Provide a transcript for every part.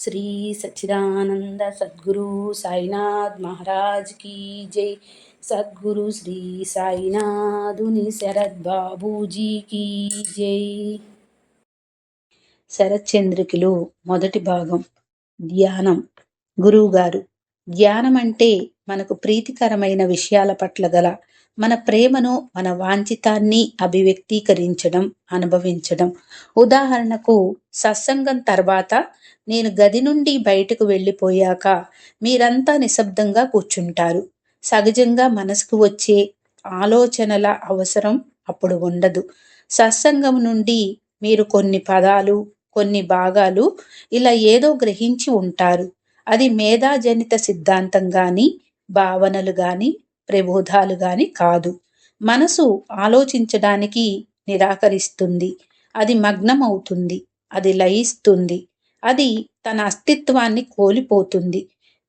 శ్రీ సచ్చిదానంద సద్గురు సాయినాథ్ మహారాజ్ की जय। సద్గురు శ్రీ సాయినాథుని శరద్ బాబూజీ की जय। శరత్చంద్రికలో మొదటి భాగం ధ్యానం। గురువుగారు, ధ్యానం అంటే మనకు ప్రీతికరమైన విషయాల పట్ల గల మన ప్రేమను, మన వాంఛితాన్ని అభివ్యక్తీకరించడం, అనుభవించడం। ఉదాహరణకు, సత్సంగం తర్వాత నేను గది నుండి బయటకు వెళ్ళిపోయాక మీరంతా నిశ్శబ్దంగా కూర్చుంటారు। సహజంగా మనసుకు వచ్చే ఆలోచనల అవసరం అప్పుడు ఉండదు। సత్సంగం నుండి మీరు కొన్ని పదాలు, కొన్ని భాగాలు ఇలా ఏదో గ్రహించి ఉంటారు। అది మేధాజనిత సిద్ధాంతం గాని, భావనలు గాని, ప్రబోధాలు గాని కాదు। మనసు ఆలోచించడానికి నిరాకరిస్తుంది, అది మగ్నమవుతుంది, అది లయిస్తుంది, అది తన అస్తిత్వాన్ని కోల్పోతుంది।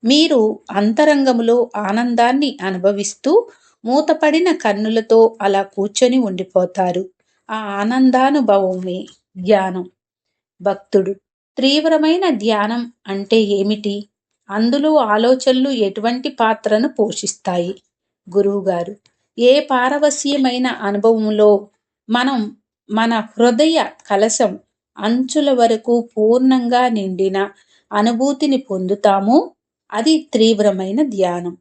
మీరు అంతరంగంలో ఆనందాన్ని అనుభవిస్తూ మూతపడిన కన్నులతో అలా కూర్చొని ఉండిపోతారు। ఆ ఆనందానుభవమే ధ్యానం। భక్తుడు: తీవ్రమైన ధ్యానం అంటే ఏమిటి? అందులో ఆలోచనలు ఎటువంటి పాత్రను పోషిస్తాయి? గురువుగారు: ఏ పారవస్యమైన అనుభవంలో మనం మన హృదయ కలశం అంచుల వరకు పూర్ణంగా నిండిన అనుభూతిని పొందుతామో అది తీవ్రమైన ధ్యానం।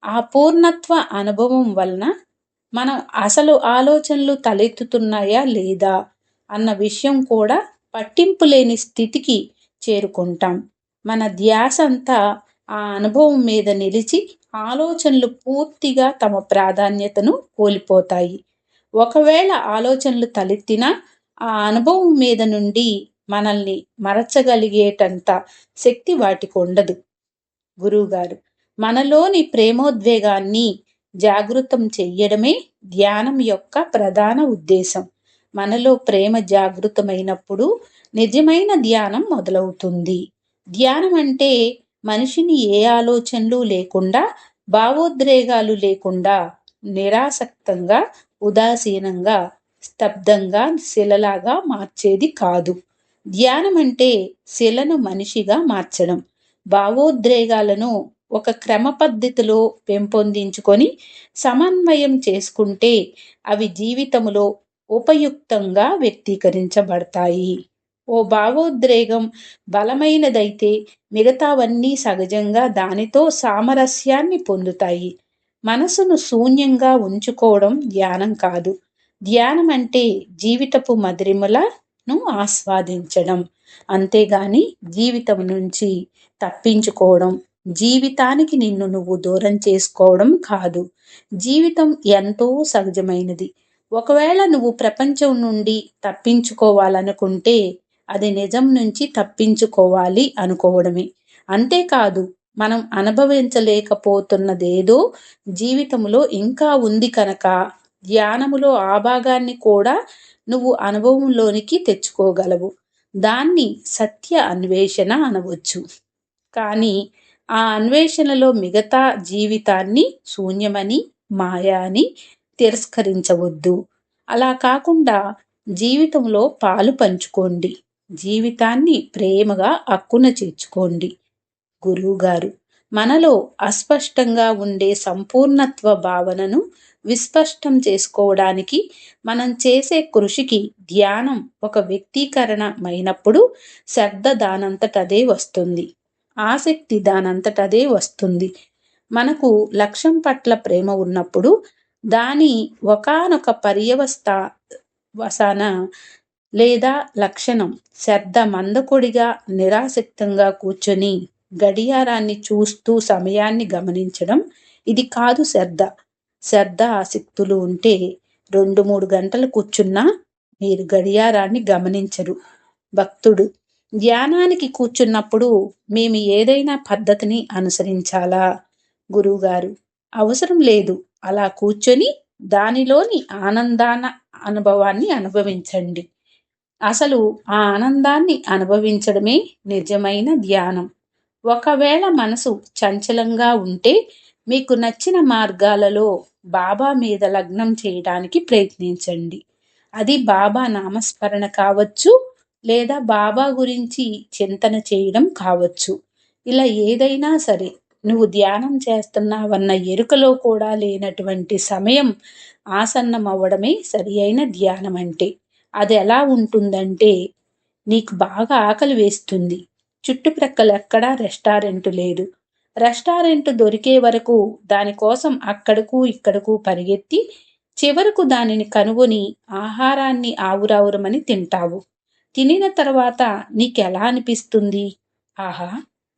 ఆ పూర్ణత్వ అనుభవం వలన మనం అసలు ఆలోచనలు తలెత్తుతున్నాయా లేదా అన్న విషయం కూడా పట్టింపు లేని స్థితికి చేరుకుంటాం। మన ధ్యాస అంతా ఆ అనుభవం మీద నిలిచి ఆలోచనలు పూర్తిగా తమ ప్రాధాన్యతను కోల్పోతాయి। ఒకవేళ ఆలోచనలు తలెత్తినా ఆ అనుభవం మీద నుండి మనల్ని మరచగలిగేటంత శక్తి వాటికి ఉండదు। గురువుగారు: మనలోని ప్రేమోద్వేగాన్ని జాగృతం చెయ్యడమే ధ్యానం యొక్క ప్రధాన ఉద్దేశం। మనలో ప్రేమ జాగృతమైనప్పుడు నిజమైన ధ్యానం మొదలవుతుంది। ధ్యానం అంటే మనిషిని ఏ ఆలోచనలు లేకుండా, భావోద్రేగాలు లేకుండా నిరాసక్తంగా, ఉదాసీనంగా, స్తబ్దంగా శిలలాగా మార్చేది కాదు। ధ్యానం అంటే శిలను మనిషిగా మార్చడం। భావోద్రేగాలను ఒక క్రమ పద్ధతిలో పెంపొందించుకొని సమన్వయం చేసుకుంటే అవి జీవితంలో ఉపయుక్తంగా వ్యక్తీకరించబడతాయి। ఓ భావోద్రేగం బలమైనదైతే మిగతావన్నీ సహజంగా దానితో సామరస్యాన్ని పొందుతాయి। మనసును శూన్యంగా ఉంచుకోవడం ధ్యానం కాదు। ధ్యానం అంటే జీవితపు మధురిమలను ఆస్వాదించడం, అంతేగాని జీవితం నుంచి తప్పించుకోవడం, జీవితానికి నిన్ను నువ్వు దూరం చేసుకోవడం కాదు। జీవితం ఎంతో సహజమైనది। ఒకవేళ నువ్వు ప్రపంచం నుండి తప్పించుకోవాలనుకుంటే అది నిజం నుంచి తప్పించుకోవాలి అనుకోవడమే। అంతేకాదు, మనం అనుభవించలేకపోతున్నదేదో జీవితంలో ఇంకా ఉంది కనుక ధ్యానములో ఆ భాగాన్ని కూడా నువ్వు అనుభవంలోనికి తెచ్చుకోగలవు। దాన్ని సత్య అన్వేషణ అనవచ్చు। కానీ ఆ అన్వేషణలో మిగతా జీవితాన్ని శూన్యమని, మాయ అని తిరస్కరించవద్దు। అలా కాకుండా జీవితంలో పాలు పంచుకోండి, జీవితాన్ని ప్రేమగా అక్కున చేర్చుకోండి। గురువుగారు: మనలో అస్పష్టంగా ఉండే సంపూర్ణత్వ భావనను విస్పష్టం చేసుకోవడానికి మనం చేసే కృషికి ధ్యానం ఒక వ్యక్తీకరణమైనప్పుడు శ్రద్ధ దానంతటదే వస్తుంది, ఆసక్తి దానంతటదే వస్తుంది। మనకు లక్ష్యం పట్ల ప్రేమ ఉన్నప్పుడు దాని ఒకానొక పర్యవసాన లేదా లక్షణం శ్రద్ధ మందకొడిగా నిరాసక్తంగా కూర్చొని గడియారాన్ని చూస్తూ సమయాన్ని గమనించడం ఇది కాదు శ్రద్ధ। శ్రద్ధ ఆసక్తులు ఉంటే 2-3 గంటలు కూర్చున్నా మీరు గడియారాన్ని గమనించరు। భక్తుడు: ధ్యానానికి కూర్చున్నప్పుడు మేము ఏదైనా పద్ధతిని అనుసరించాలా? గురువుగారు: అవసరం లేదు, అలా కూర్చొని దానిలోని అనుభవాన్ని అనుభవించండి। అసలు ఆ ఆనందాన్ని అనుభవించడమే నిజమైన ధ్యానం। ఒకవేళ మనసు చంచలంగా ఉంటే మీకు నచ్చిన మార్గాలలో బాబా మీద లగ్నం చేయడానికి ప్రయత్నించండి। అది బాబా నామస్మరణ కావచ్చు, లేదా బాబా గురించి చింతన చేయడం కావచ్చు. ఇలా ఏదైనా సరే నువ్వు ధ్యానం చేస్తున్నావన్న ఎరుకలో కూడా లేనటువంటి సమయం ఆసన్నమవ్వడమే సరి అయిన ధ్యానం అంటే. అది ఎలా ఉంటుందంటే, నీకు బాగా ఆకలి వేస్తుంది. చుట్టుప్రక్కల ఎక్కడా రెస్టారెంట్ లేదు. రెస్టారెంట్ దొరికే వరకు దానికోసం అక్కడకు ఇక్కడకు పరిగెత్తి చివరకు దానిని కనుగొని ఆహారాన్ని ఆవురావురమని తింటావు. తినిన తర్వాత నీకెలా అనిపిస్తుంది? ఆహా!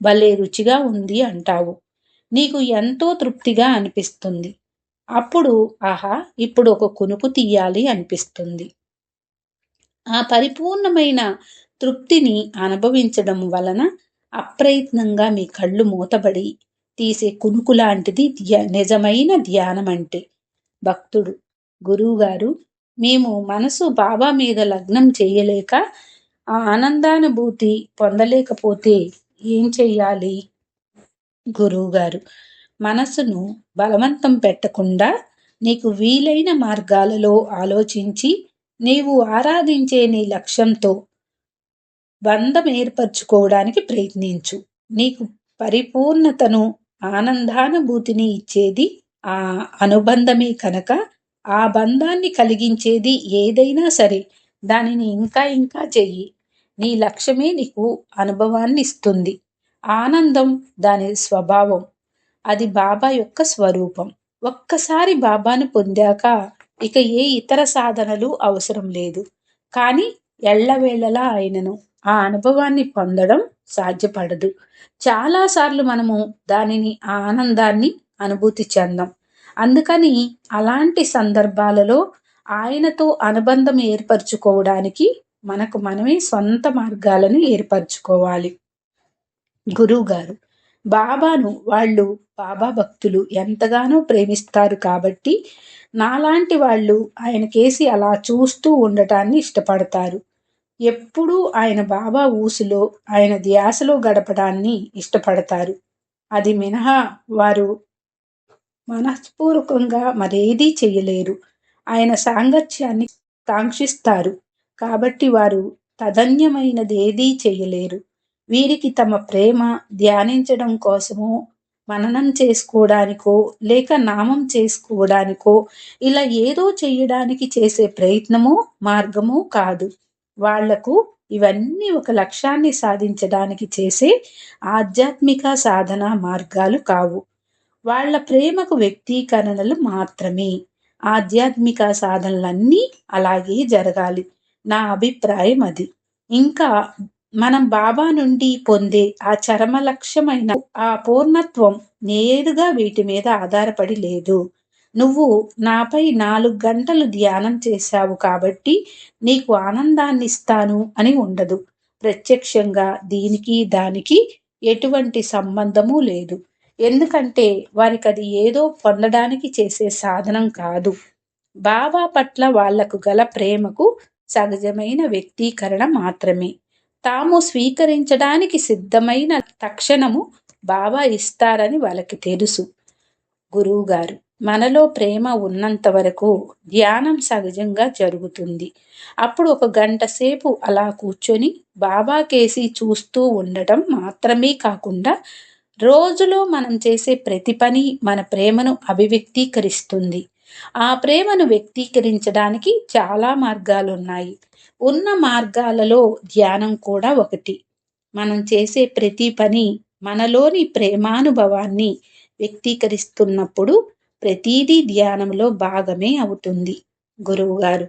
భలే రుచిగా ఉంది అంటావు. నీకు ఎంతో తృప్తిగా అనిపిస్తుంది. అప్పుడు ఆహా! ఇప్పుడు ఒక కునుకు తీయాలి అనిపిస్తుంది. ఆ పరిపూర్ణమైన తృప్తిని అనుభవించడం వలన అప్రయత్నంగా మీ కళ్ళు మూతబడి తీసే కునుకు లాంటిది నిజమైన ధ్యానం అంటే. భక్తుడు: గురువుగారు, మేము మనసు బాబా మీద లగ్నం చేయలేక ఆ ఆనందానుభూతి పొందలేకపోతే ఏం చెయ్యాలి? గురువుగారు: మనసును బలవంతం పెట్టకుండా నీకు వీలైన మార్గాలలో ఆలోచించి నీవు ఆరాధించే నీ లక్ష్యంతో బంధం ఏర్పరచుకోవడానికి ప్రయత్నించు. నీకు పరిపూర్ణతను, ఆనందానుభూతిని ఇచ్చేది ఆ అనుబంధమే కనుక ఆ బంధాన్ని కలిగించేది ఏదైనా సరే దానిని ఇంకా ఇంకా చెయ్యి. నీ లక్ష్యమే నీకు అనుభవాన్ని ఇస్తుంది. ఆనందం దాని స్వభావం. అది బాబా యొక్క స్వరూపం. ఒక్కసారి బాబాను పొందాక ఇక ఏ ఇతర సాధనలు అవసరం లేదు. కానీ ఎల్లవేళలా ఆయనను, ఆ అనుభవాన్ని పొందడం సాధ్యపడదు. చాలాసార్లు మనము దానిని, ఆ ఆనందాన్ని అనుభూతి చెందాం. అందుకని అలాంటి సందర్భాలలో ఆయనతో అనుబంధం ఏర్పరచుకోవడానికి మనకు మనమే సొంత మార్గాలను ఏర్పరచుకోవాలి. గురువుగారు: బాబాను వాళ్ళు, బాబా భక్తులు ఎంతగానో ప్రేమిస్తారు కాబట్టి నాలాంటి వాళ్ళు ఆయనకేసి అలా చూస్తూ ఉండటాన్ని ఇష్టపడతారు. ఎప్పుడూ ఆయన బాబా ఊసులో, ఆయన ధ్యాసలో గడపడాన్ని ఇష్టపడతారు. అది మినహా వారు మనస్పూర్వకంగా మరేదీ చెయ్యలేరు. ఆయన సాంగత్యాన్ని కాంక్షిస్తారు కాబట్టి వారు తదన్యమైనదేదీ చెయ్యలేరు. వీరికి తమ ప్రేమ ధ్యానించడం కోసమో, మననం చేసుకోవడానికో, లేక నామం చేసుకోవడానికో, ఇలా ఏదో చెయ్యడానికి చేసే ప్రయత్నమో మార్గమో కాదు. వాళ్లకు ఇవన్నీ ఒక లక్ష్యాన్ని సాధించడానికి చేసే ఆధ్యాత్మిక సాధన మార్గాలు కావు. వాళ్ల ప్రేమకు వ్యక్తీకరణలు మాత్రమే. ఆధ్యాత్మిక సాధనలన్నీ అలాగే జరగాలి. నా అభిప్రాయం అది. ఇంకా మనం బాబా నుండి పొందే ఆ చరమ లక్ష్యమైన ఆ పూర్ణత్వం నేరుగా వీటి మీద ఆధారపడి లేదు. నువ్వు నాపై 4 గంటలు ధ్యానం చేశావు కాబట్టి నీకు ఆనందాన్ని ఇస్తాను అని ఉండదు. ప్రత్యక్షంగా దీనికి దానికి ఎటువంటి సంబంధము లేదు. ఎందుకంటే వారికి అది ఏదో పొందడానికి చేసే సాధనం కాదు. బాబా పట్ల వాళ్లకు గల ప్రేమకు సహజమైన వ్యక్తీకరణ మాత్రమే. తాము స్వీకరించడానికి సిద్ధమైన తక్షణము బాబా ఇస్తారని వాళ్ళకి తెలుసు. గురువుగారు: మనలో ప్రేమ ఉన్నంత వరకు ధ్యానం సహజంగా జరుగుతుంది. అప్పుడు 1 గంట సేపు అలా కూర్చొని బాబా కేసి చూస్తూ ఉండటం మాత్రమే కాకుండా రోజులో మనం చేసే ప్రతి పని మన ప్రేమను అభివ్యక్తీకరిస్తుంది. ఆ ప్రేమను వ్యక్తీకరించడానికి చాలా మార్గాలున్నాయి. ఉన్న మార్గాలలో ధ్యానం కూడా ఒకటి. మనం చేసే ప్రతి పని మనలోని ప్రేమానుభవాన్ని వ్యక్తీకరిస్తున్నప్పుడు ప్రతీదీ ధ్యానంలో భాగమే అవుతుంది. గురువుగారు: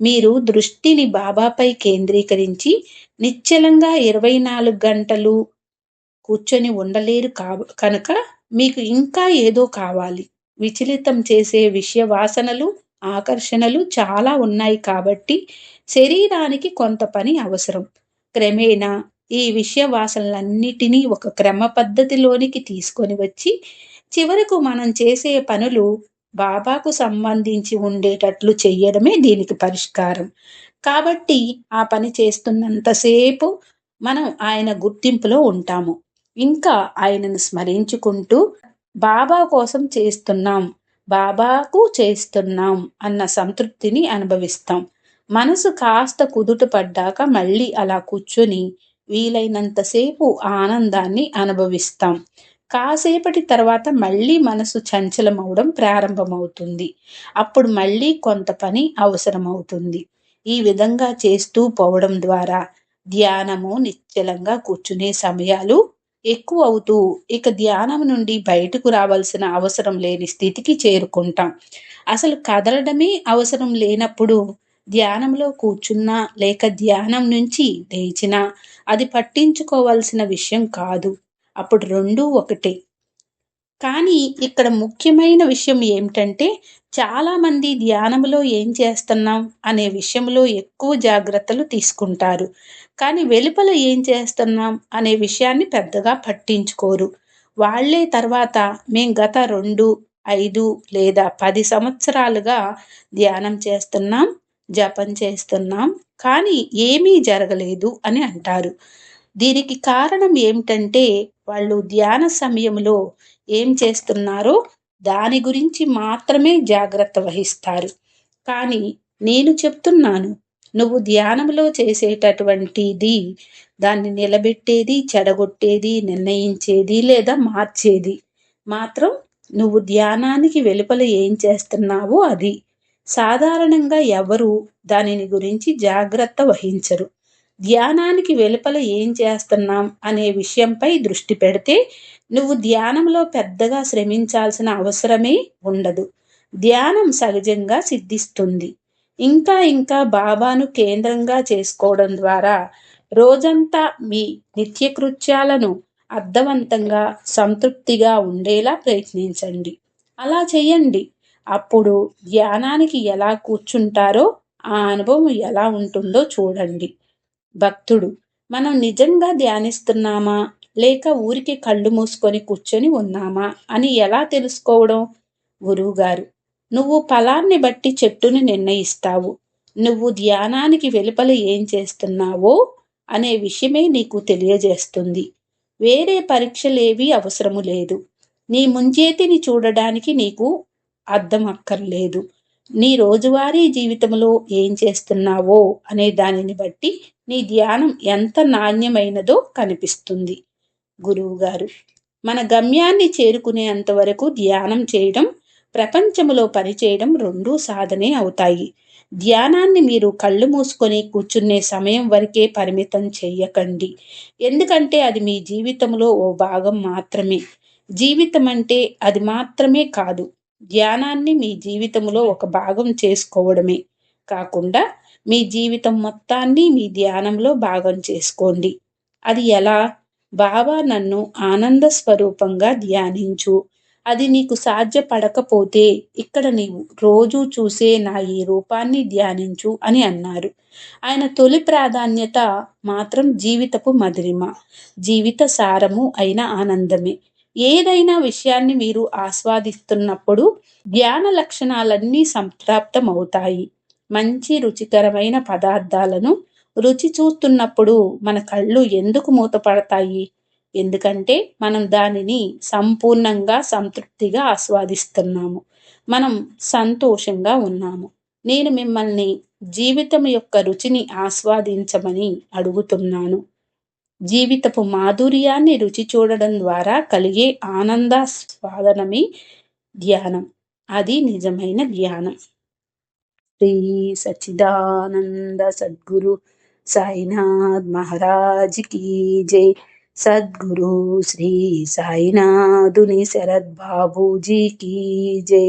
మీరు దృష్టిని బాబాపై కేంద్రీకరించి నిశ్చలంగా 24 గంటలు కూర్చొని ఉండలేరు కనుక మీకు ఇంకా ఏదో కావాలి. విచలితం చేసే విషయ వాసనలు, ఆకర్షణలు చాలా ఉన్నాయి కాబట్టి శరీరానికి కొంత పని అవసరం. క్రమేణా ఈ విషయ వాసనలన్నిటినీ ఒక క్రమ పద్ధతిలోనికి తీసుకొని వచ్చి చివరకు మనం చేసే పనులు బాబాకు సంబంధించి ఉండేటట్లు చెయ్యడమే దీనికి పరిష్కారం. కాబట్టి ఆ పని చేస్తున్నంతసేపు మనం ఆయన గుర్తింపులో ఉంటాము. ఇంకా ఆయనను స్మరించుకుంటూ బాబా కోసం చేస్తున్నాం, బాబాకు చేస్తున్నాం అన్న సంతృప్తిని అనుభవిస్తాం. మనసు కాస్త కుదుట పడ్డాక మళ్ళీ అలా కూర్చొని వీలైనంతసేపు ఆనందాన్ని అనుభవిస్తాం. కాసేపటి తర్వాత మళ్ళీ మనసు చంచలమవడం ప్రారంభమవుతుంది. అప్పుడు మళ్ళీ కొంత పని అవసరమవుతుంది. ఈ విధంగా చేస్తూ పోవడం ద్వారా ధ్యానము నిశ్చలంగా కూర్చునే సమయాలు ఎక్కువ అవుతూ ఇక ధ్యానం నుండి బయటకు రావాల్సిన అవసరం లేని స్థితికి చేరుకుంటాం. అసలు కదలడమే అవసరం లేనప్పుడు ధ్యానంలో కూర్చున్నా లేక ధ్యానం నుంచి లేచినా అది పట్టించుకోవాల్సిన విషయం కాదు. అప్పుడు రెండూ ఒకటే. కానీ ఇక్కడ ముఖ్యమైన విషయం ఏమిటంటే చాలామంది ధ్యానంలో ఏం చేస్తున్నాం అనే విషయంలో ఎక్కువ జాగ్రత్తలు తీసుకుంటారు. కానీ వెలుపల ఏం చేస్తున్నాం అనే విషయాన్ని పెద్దగా పట్టించుకోరు. వాళ్ళే తర్వాత మేం గత 2, 5 లేదా 10 సంవత్సరాలుగా ధ్యానం చేస్తున్నాం, జపం చేస్తున్నాం, కానీ ఏమీ జరగలేదు అని అంటారు. దీనికి కారణం ఏమిటంటే వాళ్ళు ధ్యాన సమయంలో ఏం చేస్తున్నారో దాని గురించి మాత్రమే జాగ్రత్త వహిస్తారు. కానీ నేను చెప్తున్నాను, నువ్వు ధ్యానంలో చేసేటటువంటిది దాన్ని నిలబెట్టేది, చెడగొట్టేది, నిర్ణయించేది లేదా మార్చేది మాత్రం నువ్వు ధ్యానానికి వెలుపల ఏం చేస్తున్నావో అది. సాధారణంగా ఎవరు దానిని గురించి జాగ్రత్త వహించరు. ధ్యానానికి వెలుపల ఏం చేస్తున్నాం అనే విషయంపై దృష్టి పెడితే నువ్వు ధ్యానంలో పెద్దగా శ్రమించాల్సిన అవసరమే ఉండదు. ధ్యానం సహజంగా సిద్ధిస్తుంది. ఇంకా ఇంకా బాబాను కేంద్రంగా చేసుకోవడం ద్వారా రోజంతా మీ నిత్యకృత్యాలను అర్థవంతంగా సంతృప్తిగా ఉండేలా ప్రయత్నించండి. అలా చేయండి. అప్పుడు ధ్యానానికి ఎలా కూర్చుంటారో ఆ అనుభవం ఎలా ఉంటుందో చూడండి. భక్తుడు: మనం నిజంగా ధ్యానిస్తున్నామా లేక ఊరికి కళ్ళు మూసుకొని కూర్చొని ఉన్నామా అని ఎలా తెలుసుకోవడం? గురువుగారు: నువ్వు ఫలాన్ని బట్టి చెట్టుని నిర్ణయిస్తావు. నువ్వు ధ్యానానికి వెలుపల ఏం చేస్తున్నావో అనే విషయమే నీకు తెలియజేస్తుంది. వేరే పరీక్షలేవీ అవసరము లేదు. నీ ముంజేతిని చూడడానికి నీకు అర్థం అక్కర్లేదు. నీ రోజువారీ జీవితంలో ఏం చేస్తున్నావో అనే దానిని బట్టి నీ ధ్యానం ఎంత నాణ్యమైనదో కనిపిస్తుంది. గురువుగారు: మన గమ్యాన్ని చేరుకునేంత వరకు ధ్యానం చేయడం, ప్రపంచంలో పనిచేయడం రెండూ సాధనే అవుతాయి. ధ్యానాన్ని మీరు కళ్ళు మూసుకొని కూర్చునే సమయం వరకే పరిమితం చెయ్యకండి. ఎందుకంటే అది మీ జీవితంలో ఓ భాగం మాత్రమే. జీవితం అంటే అది మాత్రమే కాదు. ధ్యానాన్ని మీ జీవితంలో ఒక భాగం చేసుకోవడమే కాకుండా మీ జీవితం మొత్తాన్ని మీ ధ్యానంలో భాగం చేసుకోండి. అది ఎలా? బాబా నన్ను ఆనంద స్వరూపంగా ధ్యానించు. అది నీకు సాధ్యపడకపోతే ఇక్కడ నీవు రోజూ చూసే నా ఈ రూపాన్ని ధ్యానించు అని అన్నారు. ఆయన తొలి ప్రాధాన్యత మాత్రం జీవితపు మధురిమ, జీవిత సారము అయిన ఆనందమే. ఏదైనా విషయాన్ని మీరు ఆస్వాదిస్తున్నప్పుడు ధ్యాన లక్షణాలన్నీ సంప్రాప్తమవుతాయి. మంచి రుచికరమైన పదార్థాలను రుచి చూస్తున్నప్పుడు మన కళ్ళు ఎందుకు మూతపడతాయి? ఎందుకంటే మనం దానిని సంపూర్ణంగా సంతృప్తిగా ఆస్వాదిస్తున్నాము. మనం సంతోషంగా ఉన్నాము. నేను మిమ్మల్ని జీవితం యొక్క రుచిని ఆస్వాదించమని అడుగుతున్నాను. జీవితపు మాధుర్యాన్ని రుచి చూడడం ద్వారా కలిగే ఆనందాస్వాదనమే ధ్యానం. అది నిజమైన ధ్యానం. శ్రీ సచ్చిదానంద సద్గురు సాయినాథ్ మహారాజ్ కీ జై. సద్గురు శ్రీ సాయినాథుని శరద్ బాబూజీ కీ జై.